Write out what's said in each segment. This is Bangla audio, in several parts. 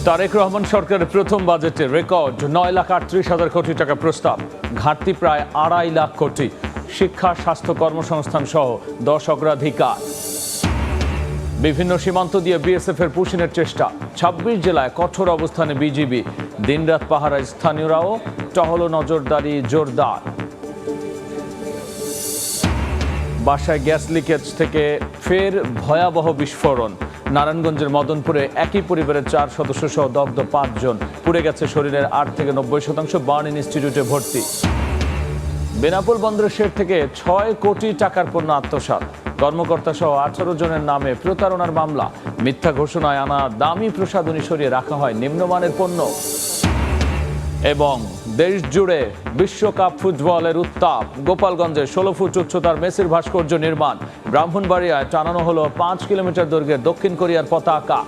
তারেক রহমান সরকারের প্রথম বাজেটে রেকর্ড 9,38,000 কোটি টাকা প্রস্তাব, ঘাটতি প্রায় 2.5 লাখ কোটি। শিক্ষা, স্বাস্থ্য, কর্মসংস্থান সহ 10 অগ্রাধিকার। বিভিন্ন সীমান্ত দিয়ে বিএসএফ এর পুশিনের চেষ্টা, 26 জেলায় কঠোর অবস্থানে বিজিবি, দিনরাত পাহারায় স্থানীয়রাও, টহল নজরদারি জোরদার। বাসায় গ্যাস লিকেজ থেকে ফের ভয়াবহ বিস্ফোরণ, নারায়ণগঞ্জের মদনপুরে একই পরিবারের 4 সদস্য সহ দগ্ধ 5 জন, পুড়ে গেছে শরীরের 8 থেকে 90%। বার্ন ইনস্টিটিউটে ভর্তি। বেনাপোল বন্দরের শেড থেকে 6 কোটি টাকার পণ্য আত্মসাৎ, কর্মকর্তা সহ 18 জনের নামে প্রতারণার মামলা। মিথ্যা ঘোষণায় আনা দামি প্রসাধনী সরিয়ে রাখা হয় নিম্নমানের পণ্য। এবং দেশ জুড়ে বিশ্বকাপ ফুটবলের উত্তাপ, গোপালগঞ্জে 16 ফুট উচ্চতার মেসির ভাস্কর্য নির্মাণ, ব্রাহ্মণবাড়িয়ায় টানানো হলো 5 কিলোমিটার দৈর্ঘ্যের দক্ষিণ কোরিয়ার পতাকা।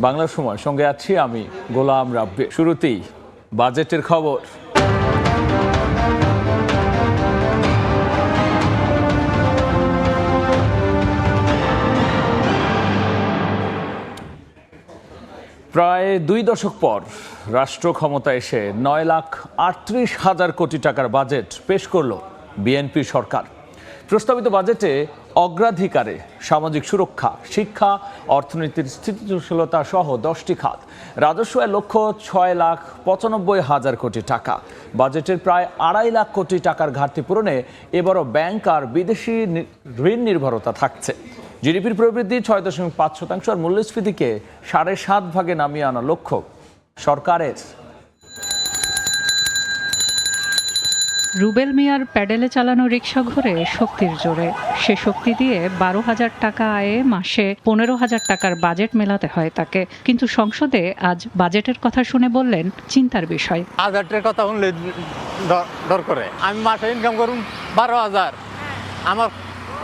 বাংলার সময় সঙ্গে আছি আমি গোলাম রাব্বি। শুরুতেই বাজেটের খবর। প্রায় 2 দশক পর রাষ্ট্র ক্ষমতা এসে 9,38,000 কোটি টাকার বাজেট পেশ করল বিএনপি সরকার। প্রস্তাবিত বাজেটে অগ্রাধিকারে সামাজিক সুরক্ষা, শিক্ষা, অর্থনীতির স্থিতিশীলতা সহ 10টি খাত, রাজস্ব লক্ষ্য 6,95,000 কোটি টাকা। বাজেটের প্রায় 2.5 লাখ কোটি টাকার ঘাটতি পূরণে এবারও ব্যাংক আর বিদেশি ঋণ নির্ভরতা থাকছে। জিডিপির প্রবৃদ্ধি 6.5% আর মূল্যস্ফীতিকে 7.5 ভাগে নামিয়ে আনা লক্ষ্য সরকারের। রুবেল মিয়ার প্যাডেলে চালানো রিকশা ঘুরে শক্তির জোরে, সে শক্তি দিয়ে 12,000 টাকা আয়ে মাসে 15,000 টাকার বাজেট মেলাতে হয় তাকে। কিন্তু সংসদে আজ বাজেটের কথা শুনে বললেন চিন্তার বিষয়। বাজেটের কথা শুনলে ডর করে। আমি মাসে ইনকাম করুন 12,000, আমার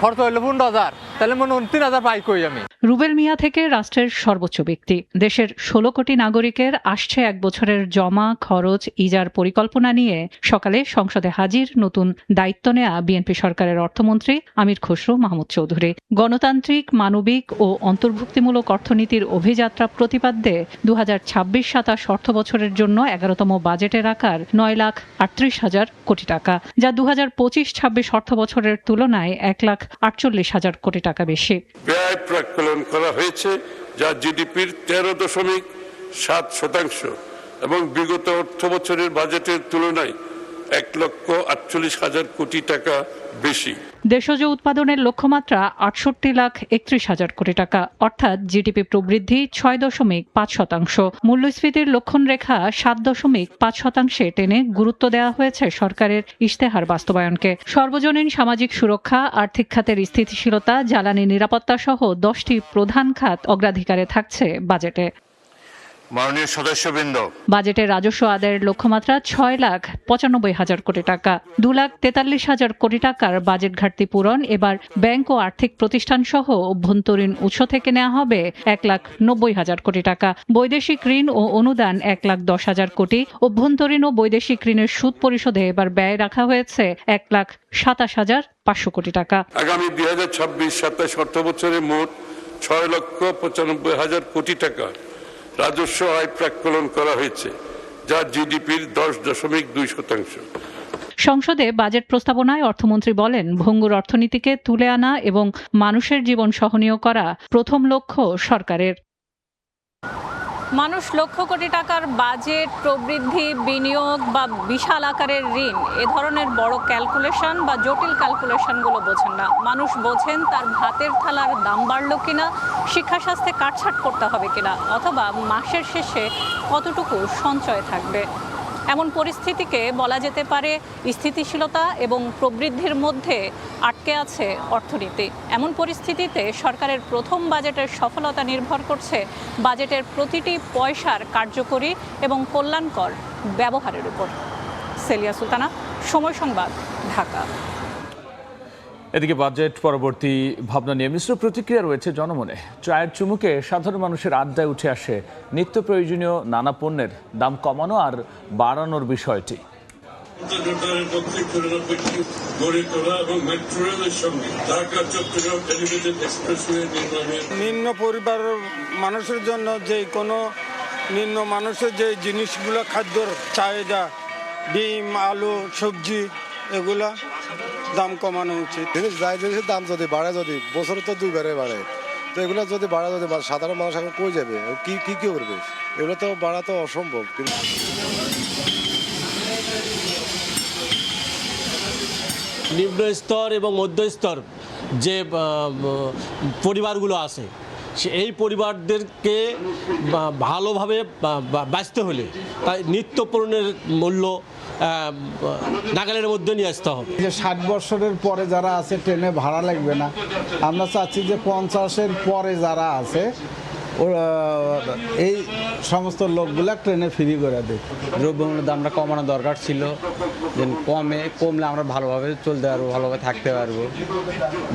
খরচ হইলো 15,000, তাহলে মনে হন 3,000 পাই কই আমি। রুবেল মিয়া থেকে রাষ্ট্রের সর্বোচ্চ ব্যক্তি, দেশের 16 কোটি নাগরিকের আসছে 1 বছরের জমা খরচ ইজার পরিকল্পনা নিয়ে সকালে সংসদে হাজির নতুন দায়িত্ব নেয়া বিএনপি সরকারের অর্থমন্ত্রী আমির খসরু মাহমুদ চৌধুরী। গণতান্ত্রিক, মানবিক ও অন্তর্ভুক্তিমূলক অর্থনীতির অভিযাত্রা প্রতিপাদ্যে 2026-27 অর্থ বছরের জন্য 11তম বাজেটের আকার 9,38,000 কোটি টাকা, যা 2025-26 অর্থ বছরের তুলনায় 1,48,000 কোটি টাকা বেশি। ব্যয় প্রাক্কলন করা হয়েছে, যা জিডিপির 13.7% এবং বিগত অর্থ বছরের বাজেটের তুলনায় 1,48,000 কোটি টাকা বেশি। দেশজ উৎপাদনের লক্ষ্যমাত্রা 68,31,000 কোটি টাকা, অর্থাৎ জিডিপি প্রবৃদ্ধি 6.5%। মূল্যস্ফীতির লক্ষণ রেখা 7.5% টেনে গুরুত্ব দেওয়া হয়েছে সরকারের ইশতেহার বাস্তবায়নকে। সর্বজনীন সামাজিক সুরক্ষা, আর্থিক খাতের স্থিতিশীলতা, জ্বালানি নিরাপত্তা সহ 10টি প্রধান খাত অগ্রাধিকারে থাকছে বাজেটে। মাননীয় সদস্যবৃন্দ, বাজেটের রাজস্ব আদায়ের লক্ষ্যমাত্রা 6,95,000 কোটি টাকা। 2,43,000 কোটি টাকার বাজেট ঘাটতি পূরণ এবার ব্যাংক ও আর্থিক প্রতিষ্ঠান সহ অভ্যন্তরীণ উৎস থেকে নেওয়া হবে 1,90,000 কোটি টাকা। বৈদেশিক ঋণ ও অনুদান 1,10,000 কোটি। অভ্যন্তরীণ ও বৈদেশিক ঋণের সুদ পরিশোধে এবার ব্যয় রাখা হয়েছে 1,27,500 কোটি টাকা। আগামী 2026-27 অর্থ বছরে মোট 6,95,000 কোটি টাকা রাজস্ব আয় প্রাক্কলন করা হয়েছে, যা জিডিপির 10.2%। সংসদে বাজেট প্রস্তাবনায় অর্থমন্ত্রী বলেন, ভঙ্গুর অর্থনীতিকে তুলে আনা এবং মানুষের জীবন সহনীয় করা প্রথম লক্ষ্য সরকারের। মানুষ লক্ষ কোটি টাকার বাজেট, প্রবৃদ্ধি, বিনিয়োগ বা বিশাল আকারের ঋণ, এ ধরনের বড় ক্যালকুলেশন বা জটিল ক্যালকুলেশনগুলো বোঝেন না। মানুষ বোঝেন তার ভাতের থালার দাম বাড়লো কিনা, শিক্ষা স্বাস্থ্যে কাটছাট করতে হবে কিনা, অথবা মাসের শেষে কতটুকু সঞ্চয় থাকবে। এমন পরিস্থিতিকে বলা যেতে পারে স্থিতিশীলতা এবং প্রবৃদ্ধির মধ্যে আটকে আছে অর্থনীতি। এমন পরিস্থিতিতে সরকারের প্রথম বাজেটের সফলতা নির্ভর করছে বাজেটের প্রতিটি পয়সার কার্যকরী এবং কল্যাণকর ব্যবহারের উপর। সেলিয়া সুলতানা, সময় সংবাদ, ঢাকা। এদিকে বাজেট পরবর্তী ভাবনা নিয়ে মিশ্র প্রতিক্রিয়া রয়েছে জনমনে। চায়ের চুমুকে সাধারণ মানুষের আড্ডায় উঠে আসে নিত্য প্রয়োজনীয় নানা পণ্যের দাম কমানো আর বাড়ানোর বিষয়টি। জোটের মধ্যে 94টি গড়ে তোলা এবং মেট্রো রেলের সঙ্গে ঢাকা চট্টগ্রাম এলিভেটেড এক্সপ্রেসওয়ে নির্মাণের নিম্ন পরিবারের মানুষের জন্য যে কোনো নিম্ন মানুষের যে জিনিসগুলো খাদ্যর চাহিদা, ডিম, আলু, সবজি, এগুলা দাম কমানো উচিত। জিনিস যাই জিনিসের দাম যদি বাড়ে, যদি বছরে তো 2 বারে বাড়ে, তো এগুলো যদি বাড়া, যদি সাধারণ মানুষ এখন কই যাবে, কি কি কি করবে? এগুলো তো বাড়া তো অসম্ভব। নিম্ন স্তর এবং মধ্যস্তর যে পরিবারগুলো আছে, এই পরিবারদেরকে ভালোভাবে বাঁচতে হলে তাই নিত্য পণ্যের মূল্য নাগালের মধ্যে নিয়ে আসতে হবে। যে 60 বছরের পরে যারা আছে ট্রেনে ভাড়া লাগবে না, আমরা চাচ্ছি যে 50-এর পরে যারা আছে এই সমস্ত লোকগুলা ট্রেনে ফ্রি করে দেয়। দ্রব্যমূল্যের দামটা কমানো দরকার ছিল, যে কমলে আমরা ভালোভাবে চলতে পারবো, ভালোভাবে থাকতে পারবো।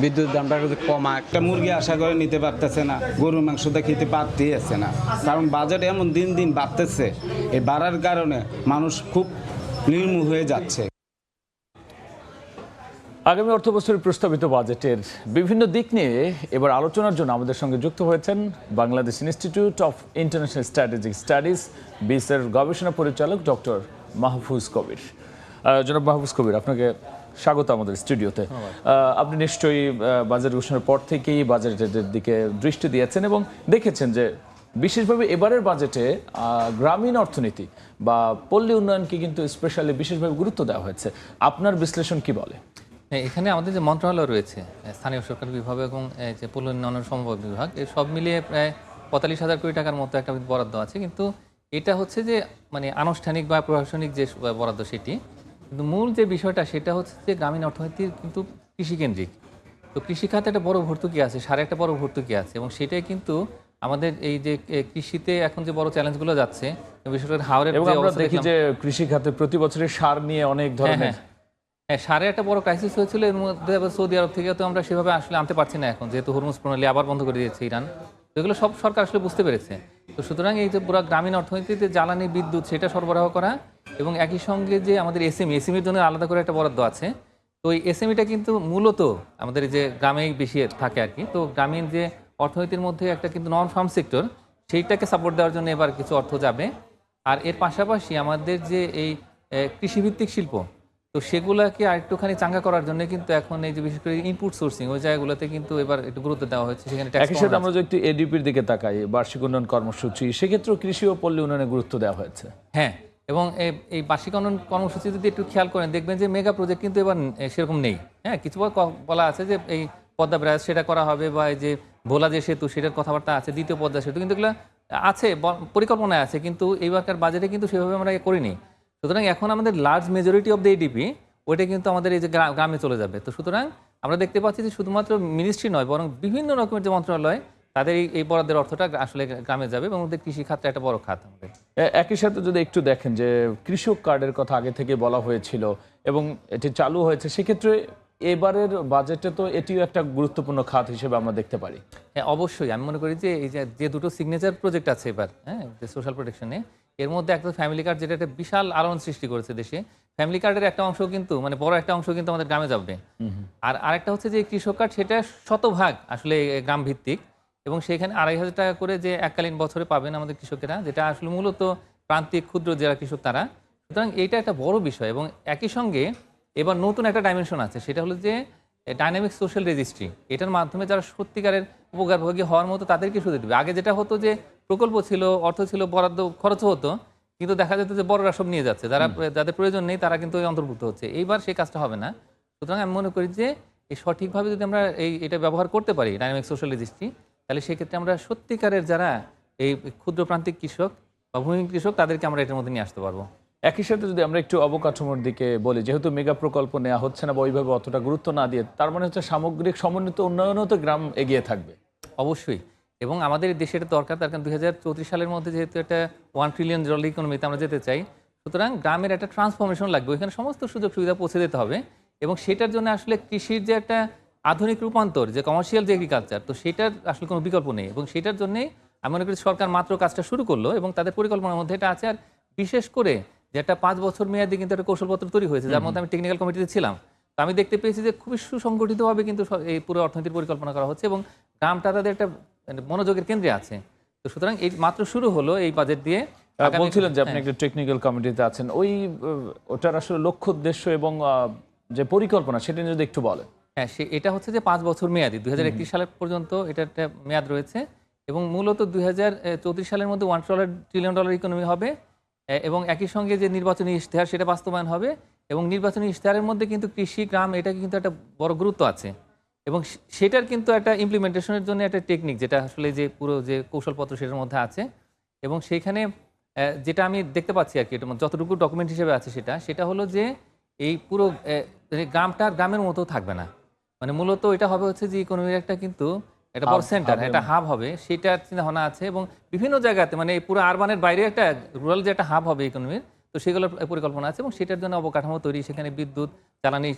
বিদ্যুৎ দামটা যদি কমায়। একটা মুরগি আশা করে নিতে পারতেছে না, গরুর মাংসটা খেতে পারতেই আছে না, কারণ বাজেট এমন দিন দিন বাড়তেছে। এই বাড়ার কারণে মানুষ খুব নির্মূল হয়ে যাচ্ছে। আগামী অর্থবছরের প্রস্তাবিত বাজেটের বিভিন্ন দিক নিয়ে এবার আলোচনার জন্য আমাদের সঙ্গে যুক্ত হয়েছেন Bangladesh Institute of International Strategic Studies বিসের গবেষণা পরিচালক ডক্টর মাহফুজ কবির। জনাব মাহফুজ কবির, আপনাকে স্বাগত আমাদের স্টুডিওতে। আপনি নিশ্চয়ই বাজেট ঘোষণার পর থেকেই বাজেটের দিকে দৃষ্টি দিয়েছেন এবং দেখেছেন যে বিশেষভাবে এবারের বাজেটে গ্রামীণ অর্থনীতি বা পল্লী উন্নয়নকে কিন্তু স্পেশালি বিশেষভাবে গুরুত্ব দেওয়া হয়েছে। আপনার বিশ্লেষণ কি বলে? এখানে আমাদের যে মন্ত্রণালয় রয়েছে, স্থানীয় সরকার বিভাগ এবং যে পল্লী উন্নয়ন সমবায় বিভাগ, এই সব মিলিয়ে প্রায় 45,000 কোটি টাকার মতো একটা বরাদ্দ আছে। কিন্তু এটা হচ্ছে যে মানে আনুষ্ঠানিক বা প্রশাসনিক যে বরাদ্দ সেটি, কিন্তু মূল যে বিষয়টা সেটা হচ্ছে যে গ্রামীণ অর্থনীতির কিন্তু কৃষিকেন্দ্রিক। তো কৃষিখাতে একটা বড় ভর্তুকি আছে, সারে একটা বড় ভর্তুকি আছে, এবং সেটাই কিন্তু আমাদের এই যে কৃষিতে এখন যে বড় চ্যালেঞ্জগুলো যাচ্ছে, বিশেষ করে হাওরের এবং আমরা দেখি যে কৃষি খাতে প্রতি বছরের সার নিয়ে অনেক ধরনের সারে একটা বড় ক্রাইসিস হয়েছিল। এর মধ্যে সৌদি আরব থেকে তো আমরা সেভাবে আসলে আনতে পারছি না এখন, যেহেতু হরমুজ প্রণালী আবার বন্ধ করে দিয়েছে ইরান। তো এগুলো সব সরকার আসলে বুঝতে পেরেছে। তো সুতরাং এই যে পুরো গ্রামীণ অর্থনীতিতে জ্বালানি, বিদ্যুৎ সেটা সরবরাহ করা, এবং একই সঙ্গে যে আমাদের এসএমইর জন্য আলাদা করে একটা বরাদ্দ আছে। তো এই এসএমইটা কিন্তু মূলত আমাদের যে গ্রামেই বেশি থাকে আর কি। তো গ্রামীণ যে অর্থনীতির মধ্যে একটা কিন্তু নন ফার্ম সেক্টর, সেইটাকে সাপোর্ট দেওয়ার জন্য এবার কিছু অর্থ যাবে। আর এর পাশাপাশি আমাদের যে এই কৃষিভিত্তিক শিল্প, তো সেগুলোকে আরেকটুখানি চাঙ্গা করার জন্য কিন্তু এখন এই যে বিশেষ করে ইনপুট সোর্সিং ওই জায়গাগুলোতে কিন্তু এবার একটু গুরুত্ব দেওয়া হয়েছে। সেখানে একই সাথে আমরা যদি একটু এডিপির দিকে তাকাই, বার্ষিক উন্নয়ন কর্মসূচি, সেক্ষেত্রেও কৃষি ও পল্লী উন্নয়নে গুরুত্ব দেওয়া হয়েছে। হ্যাঁ, এবং এই বার্ষিক উন্নয়ন কর্মসূচি যদি একটু খেয়াল করেন দেখবেন যে মেগা প্রজেক্ট কিন্তু এবার সেরকম নেই। হ্যাঁ, কিছু বলা আছে যে এই পদ্মা ব্রাজ সেটা করা হবে, বা এই যে ভোলা যে সেতু সেটার কথাবার্তা আছে, দ্বিতীয় পদ্মা সেতু, কিন্তু এগুলো আছে, পরিকল্পনায় আছে, কিন্তু এইবারকার বাজেটে কিন্তু সেভাবে আমরা করিনি। সুতরাং এখন আমাদের large majority of the ADP ওইটা কিন্তু আমাদের এই যে গ্রামে চলে যাবে। তো সুতরাং আমরা দেখতে পাচ্ছি যে শুধুমাত্র মিনিস্ট্রি নয়, বরং বিভিন্ন রকমের যে মন্ত্রণালয় তাদের এই বরাদ্দের অর্থটা আসলে গ্রামে যাবে, এবং আমাদের কৃষি খাতটা একটা বড় খাত আমাদের। একই সাথে যদি একটু দেখেন যে কৃষক কার্ডের কথা আগে থেকে বলা হয়েছিল এবং এটি চালু হয়েছে, সেক্ষেত্রে এবারের বাজেটে তো এটিও একটা গুরুত্বপূর্ণ খাত হিসেবে আমরা দেখতে পারি। হ্যাঁ, অবশ্যই। আমি মনে করি যে এই যে দুটো সিগনেচার প্রজেক্ট আছে এবার, হ্যাঁ, যে সোশ্যাল প্রোটেকশনে, এর মধ্যে একটা ফ্যামিলি কার্ড, যেটা একটা বিশাল আলোড়ন সৃষ্টি করেছে দেশে। ফ্যামিলি কার্ডের একটা অংশ কিন্তু মানে বড় একটা অংশ কিন্তু আমাদের গ্রামে যাবে। আর আরেকটা হচ্ছে যে কৃষক কার্ড, সেটা 100% আসলে গ্রাম ভিত্তিক, এবং সেখানে 2,500 টাকা করে যে এককালীন বছরে পাবেন আমাদের কৃষকেরা, যেটা আসলে মূলত প্রান্তিক ক্ষুদ্র যারা কৃষক তারা। সুতরাং এইটা একটা বড় বিষয়, এবং একই সঙ্গে এবার নতুন একটা ডাইমেনশন আছে, সেটা হলো যে ডাইনামিক সোশ্যাল রেজিস্ট্রি। এটার মাধ্যমে যারা সত্যিকারের উপকারভোগী হওয়ার মতো তাদেরকে সুযোগ দেবে। আগে যেটা হতো যে প্রকল্প ছিল, অর্থ ছিল, বরাদ্দ খরচ হতো, কিন্তু দেখা যেত যে বড়রা সব নিয়ে যাচ্ছে, যাদের প্রয়োজন নেই তারা কিন্তু অন্তর্ভুক্ত হচ্ছে। এইবার সেই কাজটা হবে না। সুতরাং আমি মনে করি যে এই সঠিকভাবে যদি আমরা এটা ব্যবহার করতে পারি, ডাইনামিক সোশ্যাল রেজিস্ট্রি, তাহলে সেক্ষেত্রে আমরা সত্যিকারের যারা এই ক্ষুদ্র প্রান্তিক কৃষক বা ভূমিহীন কৃষক তাদেরকে আমরা এটার মধ্যে নিয়ে আসতে পারবো। একই সাথে যদি আমরা একটু অবকাঠামোর দিকে বলি, যেহেতু মেগা প্রকল্প নেওয়া হচ্ছে না বা ওইভাবে অতটা গুরুত্ব না দিয়ে, তার মানে হচ্ছে সামগ্রিক সমন্বিত উন্নয়নও তো গ্রাম এগিয়ে থাকবে। অবশ্যই, এবং আমাদের দেশের দরকার, তার কারণ 2034 সালের মধ্যে যেহেতু একটা 1 ট্রিলিয়ন ডলার ইকোনমিতে আমরা যেতে চাই, সুতরাং গ্রামের একটা ট্রান্সফরমেশন লাগবে, ওইখানে সমস্ত সুযোগ সুবিধা পৌঁছে দিতে হবে। এবং সেটার জন্য আসলে কৃষির যে একটা আধুনিক রূপান্তর, যে কমার্শিয়াল যে এগ্রিকালচার, তো সেটার আসলে কোনো বিকল্প নেই। এবং সেটার জন্যই আমি মনে করি সরকার মাত্র কাজটা শুরু করলো, এবং তাদের পরিকল্পনার মধ্যে এটা আছে। আর বিশেষ করে যে একটা 5 বছর মেয়াদি কিন্তু একটা কৌশলপত্র তৈরি হয়েছে, যার মধ্যে আমি টেকনিক্যাল কমিটিতে ছিলাম। তো আমি দেখতে পেয়েছি যে খুবই সুসংগঠিতভাবে কিন্তু এই পুরো অর্থনীতির পরিকল্পনা করা হচ্ছে এবং গ্রামটা তাদের একটা মানে মনোযোগের কেন্দ্রে আছে। তো সুতরাং এই মাত্র শুরু হলো এই বাজেট দিয়ে। বলছিলেন যে আপনি একটা টেকনিক্যাল কমিটিতে আছেন, ওটার আসলে লক্ষ্য উদ্দেশ্য এবং যে পরিকল্পনা সেটা নিয়ে যদি একটু বলেন। হ্যাঁ, এটা হচ্ছে যে 5 বছর মেয়াদি, 2031 সাল পর্যন্ত এটা একটা মেয়াদ রয়েছে এবং মূলত 2034 সালের মধ্যে $1 ট্রিলিয়ন ইকোনমি হবে এবং একই সঙ্গে যে নির্বাচনী ইশতেহার সেটা বাস্তবায়ন হবে এবং নির্বাচনী ইশতেহারের মধ্যে কিন্তু কৃষি, গ্রাম এটা কিন্তু একটা বড় গুরুত্ব আছে এবং সেটার কিন্তু একটা ইমপ্লিমেন্টেশনের জন্য একটা টেকনিক যেটা আসলে যে পুরো যে কৌশলপত্র সেটার মধ্যে আছে এবং সেইখানে যেটা আমি দেখতে পাচ্ছি আর কি, এটা যতটুকু ডকুমেন্ট হিসেবে আছে সেটা হলো যে এই পুরো গ্রামটা গ্রামের মতো থাকবে না, মানে মূলত এটা হবে হচ্ছে যে ইকোনমির একটা কিন্তু একটা বড় সেন্টার, একটা হাব হবে, সেটার চিন্তা ভাবনা আছে এবং বিভিন্ন জায়গাতে মানে পুরো আরবানের বাইরে একটা রুরাল যে একটা হাব হবে ইকোনমির, তো সেগুলোর পরিকল্পনা আছে এবং সেটার জন্য অবকাঠামো তৈরি, সেখানে বিদ্যুৎ, জ্বালানি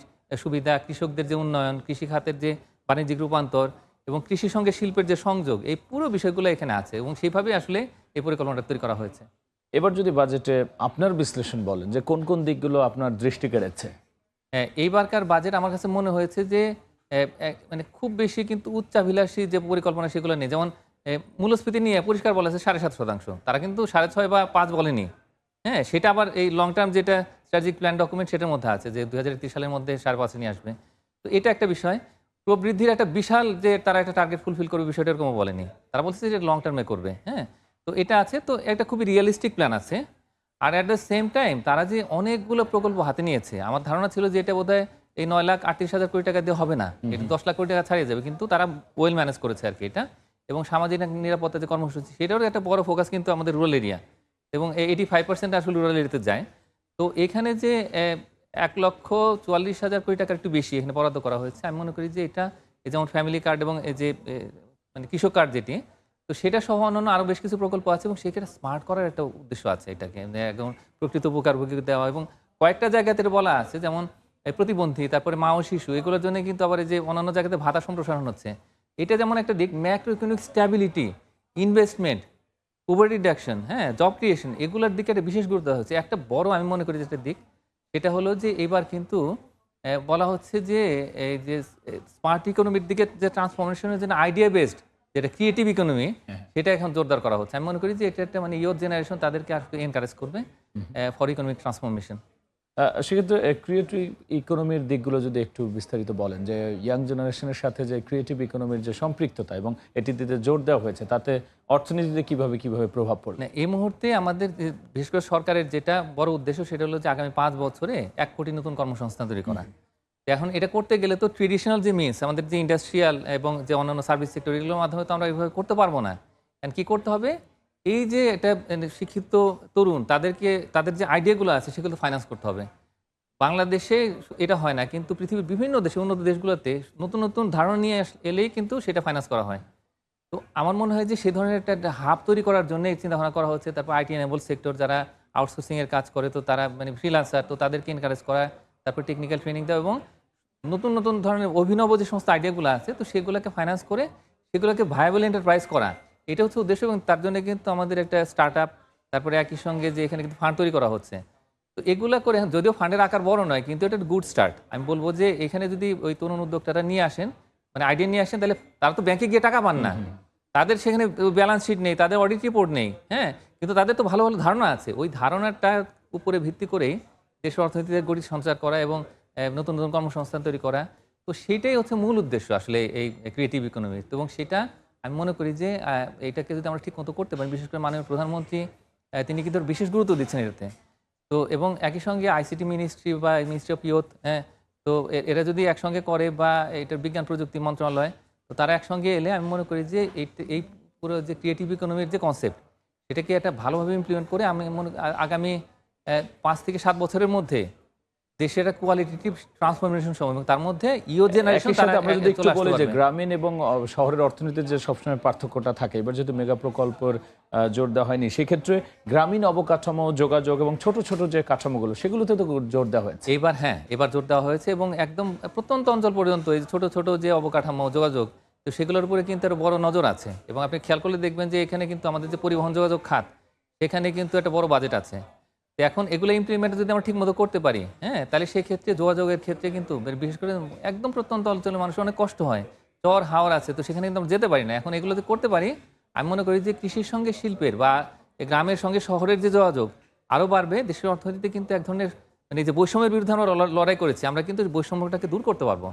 সুবিধা, কৃষকদের যে উন্নয়ন, কৃষি খাতের যে বাণিজ্যিক রূপান্তর এবং কৃষির সঙ্গে শিল্পের যে সংযোগ, এই পুরো বিষয়গুলো এখানে আছে এবং সেইভাবে আসলে এই পরিকল্পনাটা তৈরি করা হয়েছে। এবার যদি বাজেটে আপনার বিশ্লেষণ বলেন যে কোন কোন দিকগুলো আপনার দৃষ্টি কেড়েছে? হ্যাঁ, এইবারকার বাজেট আমার কাছে মনে হয়েছে যে মানে খুব বেশি কিন্তু উচ্চাভিলাষী যে পরিকল্পনা সেগুলো নেই। যেমন মূল্যস্ফীতি নিয়ে পরিষ্কার বলা আছে 7.5%, তারা কিন্তু 6.5 বা 5 বলেনি। হ্যাঁ, সেটা আবার এই লং টার্ম যেটা স্ট্র্যাটেজিক প্ল্যান ডকুমেন্ট সেটার মধ্যে আছে যে 2031 সালের মধ্যে 5.5 নিয়ে আসবে। তো এটা একটা বিষয়। প্রবৃদ্ধির একটা বিশাল যে তারা একটা টার্গেট ফুলফিল করবে বিষয়টা এরকমও বলেনি, তারা বলছে যে লং টার্মে করবে। হ্যাঁ, তো এটা আছে, তো একটা খুবই রিয়েলিস্টিক প্ল্যান আছে। আর অ্যাট দ্য সেম টাইম তারা যে অনেকগুলো প্রকল্প হাতে নিয়েছে, আমার ধারণা ছিল যে এটা বোধহয় এই 9,38,000 কোটি টাকা দিয়ে হবে না, এটা 10 লাখ কোটি টাকা ছাড়িয়ে যাবে, কিন্তু তারা ওয়েল ম্যানেজ করেছে আর কি এটা। এবং সামাজিক নিরাপত্তা যে কর্মসূচি সেটারও একটা বড় ফোকাস কিন্তু আমাদের রুরাল এরিয়া এবং 85% আসলে রুরাল এরিয়াতে যায়। তো এখানে যে 1,44,000 কোটি টাকার একটু বেশি এখানে বরাদ্দ করা হয়েছে, আমি মনে করি যে এটা যেমন ফ্যামিলি কার্ড এবং এই যে মানে কৃষক কার্ড যেটি, তো সেটা সহ অন্যান্য আরও বেশ কিছু প্রকল্প আছে এবং সেখানে স্মার্ট করার একটা উদ্দেশ্য আছে এটাকে একদম প্রকৃত উপকারভোগী দেওয়া। এবং কয়েকটা জায়গাতে বলা আছে যেমন প্রতিবন্ধী, তারপরে মা ও শিশু, এগুলোর জন্য কিন্তু আবার এই যে অন্যান্য জায়গাতে ভাতা সম্প্রসারণ হচ্ছে, এটা যেমন একটা দিক। Macro economic stability, investment, poverty reduction, হ্যাঁ, জব ক্রিয়েশন, এগুলোর দিকে একটা বিশেষ গুরুত্ব হচ্ছে। একটা বড় আমি মনে করি যেটা দিক সেটা হলো যে এবার কিন্তু বলা হচ্ছে যে এই যে স্মার্ট ইকোনমির দিকে যে ট্রান্সফরমেশনের জন্য আইডিয়া বেসড যেটা ক্রিয়েটিভ ইকোনমি, সেটা এখন জোরদার করা হচ্ছে। আমি মনে করি যে এটা একটা মানে ইয়র জেনারেশন তাদেরকে আর এনকারেজ করবে ফর ইকোনমিক ট্রান্সফরমেশন। সেক্ষেত্রে ক্রিয়েটিভ ইকোনমির দিকগুলো যদি একটু বিস্তারিত বলেন, যে ইয়াং জেনারেশনের সাথে যে ক্রিয়েটিভ ইকোনমির যে সম্পৃক্ততা এবং এটিতে জোর দেওয়া হয়েছে, তাতে অর্থনীতিতে কিভাবে প্রভাব পড়বে? এই মুহূর্তে আমাদের বিশেষ করে সরকারের যেটা বড় উদ্দেশ্য সেটা হলো যে আগামী 5 বছরে 1 কোটি নতুন কর্মসংস্থান তৈরি করা। এখন এটা করতে গেলে তো ট্রেডিশনাল যে মিনস আমাদের যে ইন্ডাস্ট্রিয়াল এবং যে অন্যান্য সার্ভিস সেক্টর, এগুলোর মাধ্যমে তো আমরা এইভাবে করতে পারবো না। কারণ কী করতে হবে, এই যে একটা শিক্ষিত তরুণ তাদের যে আইডিয়াগুলো আছে সেগুলো ফাইন্যান্স করতে হবে। বাংলাদেশে এটা হয় না, কিন্তু পৃথিবীর বিভিন্ন দেশে, উন্নত দেশগুলোতে নতুন নতুন ধারণা নিয়ে এলেই কিন্তু সেটা ফাইন্যান্স করা হয়। তো আমার মনে হয় যে সেই ধরনের একটা হাব তৈরি করার জন্য চিন্তা ভাবনা করা হচ্ছে। তারপর আইটি এনেবল সেক্টর যারা আউটসোর্সিংয়ের কাজ করে, তো তারা মানে ফ্রিল্যান্সার, তো তাদেরকে এনকারেজ করা, তারপর টেকনিক্যাল ট্রেনিং দেওয়া এবং নতুন নতুন ধরনের অভিনব যে সমস্ত আইডিয়াগুলো আছে তো সেগুলোকে ফাইন্যান্স করে সেগুলোকে ভায়াবল এন্টারপ্রাইজ করা, এটা হচ্ছে উদ্দেশ্য। এবং তার জন্য কিন্তু আমাদের একটা স্টার্ট আপ, তারপরে একই সঙ্গে যে এখানে কিন্তু ফান্ড তৈরি করা হচ্ছে। তো এগুলো করে যদিও ফান্ডের আকার বড় নয়, কিন্তু এটা গুড স্টার্ট। আমি বলবো যে এখানে যদি ওই তরুণ উদ্যোক্তারা নিয়ে আসেন, মানে আইডিয়া নিয়ে আসেন, তাহলে তারা তো ব্যাংকে গিয়ে টাকা পান না, তাদের সেখানে ব্যালেন্স শিট নেই, তাদের অডিট রিপোর্ট নেই, হ্যাঁ, কিন্তু তাদের তো ভালো ভালো ধারণা আছে। ওই ধারণাটার উপরে ভিত্তি করেই দেশের অর্থনীতিতে গতি সঞ্চার করা এবং নতুন নতুন কর্মসংস্থান তৈরি করা, তো সেইটাই হচ্ছে মূল উদ্দেশ্য আসলে এই ক্রিয়েটিভ ইকোনমি। এবং সেটা আমি মনে করি যে এইটাকে যদি আমরা ঠিক মতো করতে পারি, বিশেষ করে মাননীয় প্রধানমন্ত্রী তিনি কিন্তু বিশেষ গুরুত্ব দিচ্ছেন এটাতে। তো এবং একই সঙ্গে আইসিটি মিনিস্ট্রি বা মিনিস্ট্রি অফ ইয়ুথ, হ্যাঁ, তো এরা যদি একসঙ্গে করে বা এটার বিজ্ঞান প্রযুক্তি মন্ত্রণালয়, তো তারা একসঙ্গে এলে আমি মনে করি যে এই পুরো যে ক্রিয়েটিভ ইকোনমির যে কনসেপ্ট সেটাকে একটা ভালোভাবে ইমপ্লিমেন্ট করে আমি আগামী 5 থেকে 7 বছরের মধ্যে দেশের একটা কোয়ালিটেটিভ ট্রান্সফরমেশন সম্ভব। এবং তার মধ্যে ইয়ো জেনারেশন আমরা যদি একটু বলি যে গ্রামীণ এবং শহরের অর্থনীতির যে সবসময় পার্থক্যটা থাকে, এবার যেহেতু মেগা প্রকল্পের জোর দেওয়া হয়নি, সেক্ষেত্রে গ্রামীণ অবকাঠামো, যোগাযোগ এবং ছোট ছোট যে কাঠামোগুলো সেগুলোতে তো জোর দেওয়া হয়েছে এবার জোর দেওয়া হয়েছে এবং একদম প্রত্যন্ত অঞ্চল পর্যন্ত এই ছোট ছোট যে অবকাঠামো, যোগাযোগ, তো সেগুলোর উপরে কিন্তু একটা বড় নজর আছে। এবং আপনি খেয়াল করলে দেখবেন যে এখানে কিন্তু আমাদের যে পরিবহন যোগাযোগ খাত, সেখানে কিন্তু একটা বড় বাজেট আছে। তো এখন এগুলো ইমপ্লিমেন্ট যদি আমরা ঠিকমতো করতে পারি, হ্যাঁ, তাহলে সেই ক্ষেত্রে যোগাযোগের ক্ষেত্রে কিন্তু বিশেষ করে একদম প্রত্যন্ত অঞ্চলের মানুষের অনেক কষ্ট হয়, চর হাওর আছে, তো সেখানে কিন্তু আমরা যেতে পারি না। এখন এগুলো যদি করতে পারি, আমি মনে করি যে কৃষির সঙ্গে শিল্পের বা গ্রামের সঙ্গে শহরের যে যোগাযোগ আরও বাড়বে। দেশের অর্থনীতিতে কিন্তু এক ধরনের মানে যে বৈষম্যের বিরুদ্ধে আমরা লড়াই করেছি, আমরা কিন্তু বৈষম্যটাকে দূর করতে পারবো।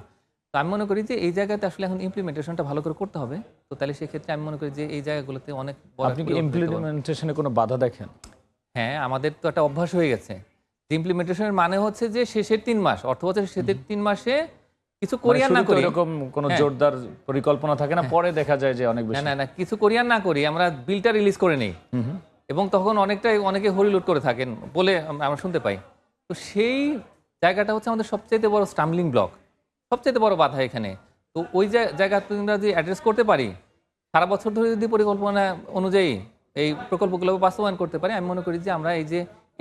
তো আমি মনে করি যে এই জায়গাতে আসলে এখন ইমপ্লিমেন্টেশনটা ভালো করে করতে হবে। তো তাহলে সেক্ষেত্রে আমি মনে করি যে এই জায়গাগুলোতে অনেক আপনি কি ইমপ্লিমেন্টেশনে কোনো বাধা দেখেন? হ্যাঁ, আমাদের তো একটা অভ্যাস হয়ে গেছে যে ইমপ্লিমেন্টেশনের মানে হচ্ছে যে শেষের 3 মাস, অর্থবছরের শেষের 3 মাসে কিছু করি আর না করি, এরকম কোনো জোরদার পরিকল্পনা থাকে না, পরে দেখা যায় যে অনেক বেশি। না কিছু করি আর না করি, আমরা বিলটা রিলিজ করে নেই এবং তখন অনেকে হরিলুট করে থাকেন বলে আমরা শুনতে পাই। তো সেই জায়গাটা হচ্ছে আমাদের সবচেয়ে বড় স্টাম্বলিং ব্লক, সবচেয়ে বড় বাধা এখানে। তো ওই জায়গাটা যদি অ্যাড্রেস করতে পারি, সারা বছর ধরে যদি পরিকল্পনা অনুযায়ী এই প্রকল্পগুলো বাস্তবায়ন করতে পারি, আমি মনে করি যে আমরা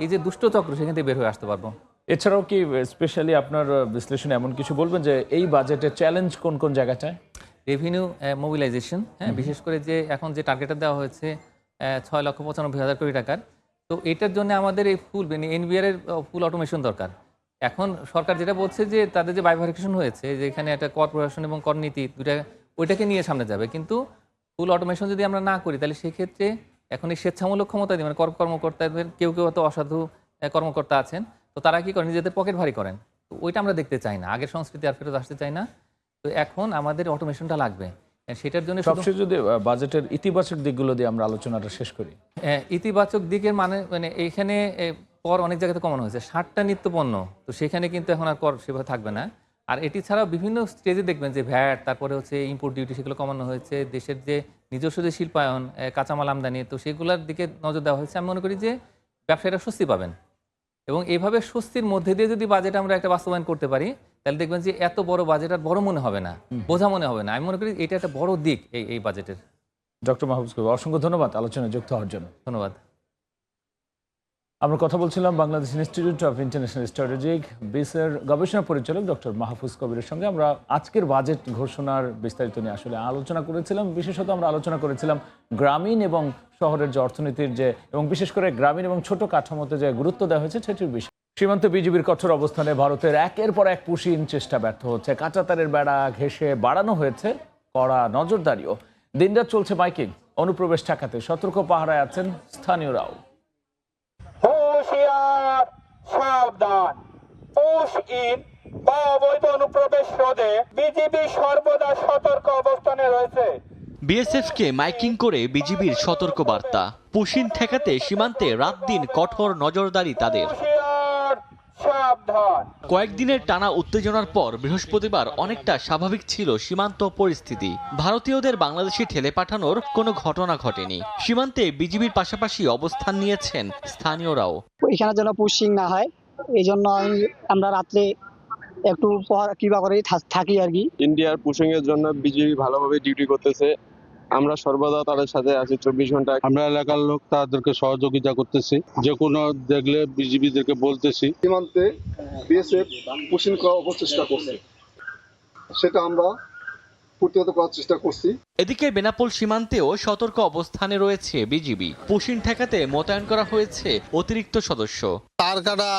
এই যে দুষ্ট চক্র সেখান থেকে বের হয়ে আসতে পারবো। এছাড়াও কি স্পেশালি আপনার বিশ্লেষণে এমন কিছু বলবেন যে এই বাজেটের চ্যালেঞ্জ কোন কোন জায়গাটায়? রেভিনিউ মোবিলাইজেশন, হ্যাঁ, বিশেষ করে যে এখন যে টার্গেটটা দেওয়া হয়েছে 6,95,000 কোটি টাকার, তো এটার জন্য আমাদের এই এনবিআর এর ফুল অটোমেশন দরকার। এখন সরকার যেটা বলছে যে তাদের যে বাইফার্কেশন হয়েছে, যে এখানে একটা কর প্রশাসন এবং কর নীতি দুইটা, ওইটাকে নিয়ে সামনে যাবে, কিন্তু ফুল অটোমেশন যদি আমরা না করি তাহলে সেক্ষেত্রে এখন এই স্বেচ্ছামূলক ক্ষমতা দিয়ে মানে কর্মকর্তাদের কেউ হয়তো অসাধু কর্মকর্তা আছেন, তো তারা কি করেন নিজেদের পকেট ভারী করেন। তো ওইটা আমরা দেখতে চাই না, আগের সংস্কৃতি আর ফেরত আসতে চাই না। তো এখন আমাদের অটোমেশনটা লাগবে, সেটার জন্য সবশেষ যদি বাজেটের ইতিবাচক দিকগুলো দিয়ে আমরা আলোচনাটা শেষ করি। ইতিবাচক দিকের মানে এইখানে কর অনেক জায়গাতে কমানো হয়েছে, 60টা নিত্য পণ্য, তো সেখানে কিন্তু এখন আর কর সেভাবে থাকবে না। আর এটি ছাড়াও বিভিন্ন স্টেজে দেখবেন যে ভ্যাট, তারপরে হচ্ছে ইম্পোর্ট ডিউটি, সেগুলো কমানো হয়েছে। দেশের যে নিজস্ব যে শিল্পায়ন, কাঁচামাল আমদানি, তো সেগুলোর দিকে নজর দেওয়া হয়েছে। আমি মনে করি যে ব্যবসায়ীরা স্বস্তি পাবেন এবং এইভাবে স্বস্তির মধ্যে দিয়ে যদি বাজেট আমরা একটা বাস্তবায়ন করতে পারি, তাহলে দেখবেন যে এত বড় বাজেট আর বড় মনে হবে না, বোঝা মনে হবে না। আমি মনে করি এটা একটা বড় দিক এই বাজেটের। ডক্টর মাহফুজ কবির, অসংখ্য ধন্যবাদ আলোচনায় যুক্ত হওয়ার জন্য। ধন্যবাদ। আমরা কথা বলছিলাম Bangladesh Institute of International Strategic বিসের গবেষণা পরিচালক ডক্টর মাহফুজ কবিরের সঙ্গে আমরা আজকের বাজেট ঘোষণার বিস্তারিত নিয়ে আসলে আলোচনা করেছিলাম। বিশেষত আমরা আলোচনা করেছিলাম গ্রামীণ এবং শহরের যে অর্থনীতির যে এবং বিশেষ করে গ্রামীণ এবং ছোট কাঠামোতে যে গুরুত্ব দেওয়া হয়েছে সেটির বিষয়। সীমান্তে বিজিবির কঠোর অবস্থানে ভারতের একের পর এক পুশিন চেষ্টা ব্যর্থ হচ্ছে। কাঁচাতারের বেড়া ঘেঁষে বাড়ানো হয়েছে কড়া নজরদারিও। দিনরাত চলছে মাইকিং। অনুপ্রবেশ ঠেকাতে সতর্ক পাহারায় আছেন স্থানীয়রাও। হুঁশিয়ার, সাবধান, পুশ ইন বা অবৈধ অনুপ্রবেশ রোধে বিজিবি সর্বদা সতর্ক অবস্থানে রয়েছে। বিএসএফকে মাইকিং করে বিজিবির সতর্ক বার্তা। পুশিন ঠেকাতে সীমান্তে রাত দিন কঠোর নজরদারি তাদের। কয়েকদিনের টানা উত্তেজনার পর বৃহস্পতিবার অনেকটা স্বাভাবিক ছিল সীমান্ত পরিস্থিতি। ভারতীয়দের বাংলাদেশে ঠেলে পাঠানোর কোনো ঘটনা ঘটেনি। সীমান্তে বিজিবির পাশাপাশি অবস্থান নিয়েছেন স্থানীয়রাও। এখানে যেন পুশিং না হয়, এই জন্য আমরা রাত্রে একটু কিবা করে থাকি আর কি। ইন্ডিয়ার পুশিং এর জন্য বিজিবি ভালোভাবে ডিউটি করতেছে। আমরা সর্বদা তাদের সাথে আছি 24 ঘন্টা। আমরা এলাকার লোক তাদেরকে সহযোগিতা করতেছি, যে কোনো দেখলে বিজিবিদেরকে বলতেছি। সীমান্তে বিএসএফ পুশিং করার অপচেষ্টা করছে, সেটা আমরা প্রতিহত করার চেষ্টা করছি। এদিকে বেনাপোল সীমান্তেও সতর্ক অবস্থানে রয়েছে বিজিবি। পুশিং ঠেকাতে মোতায়েন করা হয়েছে অতিরিক্ত সদস্য। তার কাটা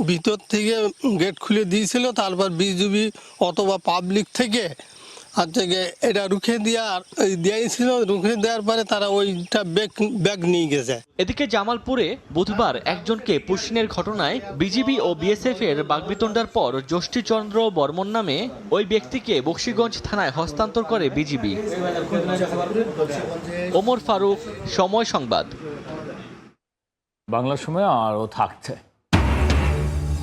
ভিতর থেকে গেট খুলে দিয়েছিল, তারপর বিজিবি অথবা পাবলিক থেকে এটা রুখে দিয়েছিল। রুখে দেওয়ার পরে তারা ওইটা ব্যাগ নিয়ে গেছে। এদিকে জামালপুরে বুধবার একজনকে পুশিংয়ের ঘটনায় বিজিবি ও বিএসএফ এর বাগবিতণ্ডার পর যষ্টিচন্দ্র বর্মন নামে ওই ব্যক্তিকে বক্সিগঞ্জ থানায় হস্তান্তর করে বিজিবি। ওমর ফারুক, সময় সংবাদ। বাংলার সময় আরও থাকছে।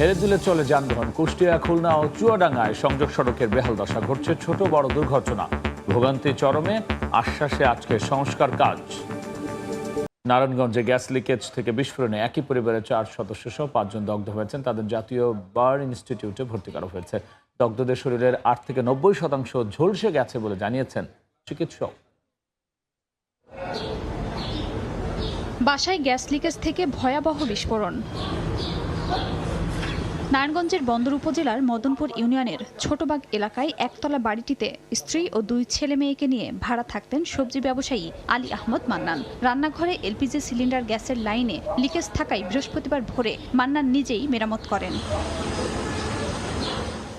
হেলে দুলে চলে যানবাহন। কুষ্টিয়া, খুলনা ও চুয়াডাঙ্গায় সংযোগ সড়কের বেহাল দশা। ঘটছে ছোট বড় দুর্ঘটনা। ভোগান্তি চরমে, আশ্বাসে আজকে সংস্কার কাজ। নারায়ণগঞ্জে গ্যাস লিকেজ থেকে বিস্ফোরণে একই পরিবারের 4 সদস্য সহ 5 জন দগ্ধ হয়েছেন। তাদের জাতীয় বার্ন ইনস্টিটিউটে ভর্তি করা হয়েছে। দগ্ধদের শরীরের 8 থেকে 90% ঝলসে গেছে বলে জানিয়েছেন চিকিৎসক। বাসায় গ্যাস লিকেজ থেকে ভয়াবহ বিস্ফোরণ। নারায়ণগঞ্জের বন্দর উপজেলার মদনপুর ইউনিয়নের ছোটবাগ এলাকায় একতলা বাড়িটিতে স্ত্রী ও 2 ছেলে মেয়েকে নিয়ে ভাড়া থাকতেন সবজি ব্যবসায়ী আলী আহমদ মান্নান। রান্নাঘরে এলপিজি সিলিন্ডার গ্যাসের লাইনে লিকেজ থাকায় বৃহস্পতিবার ভোরে মান্নান নিজেই মেরামত করেন।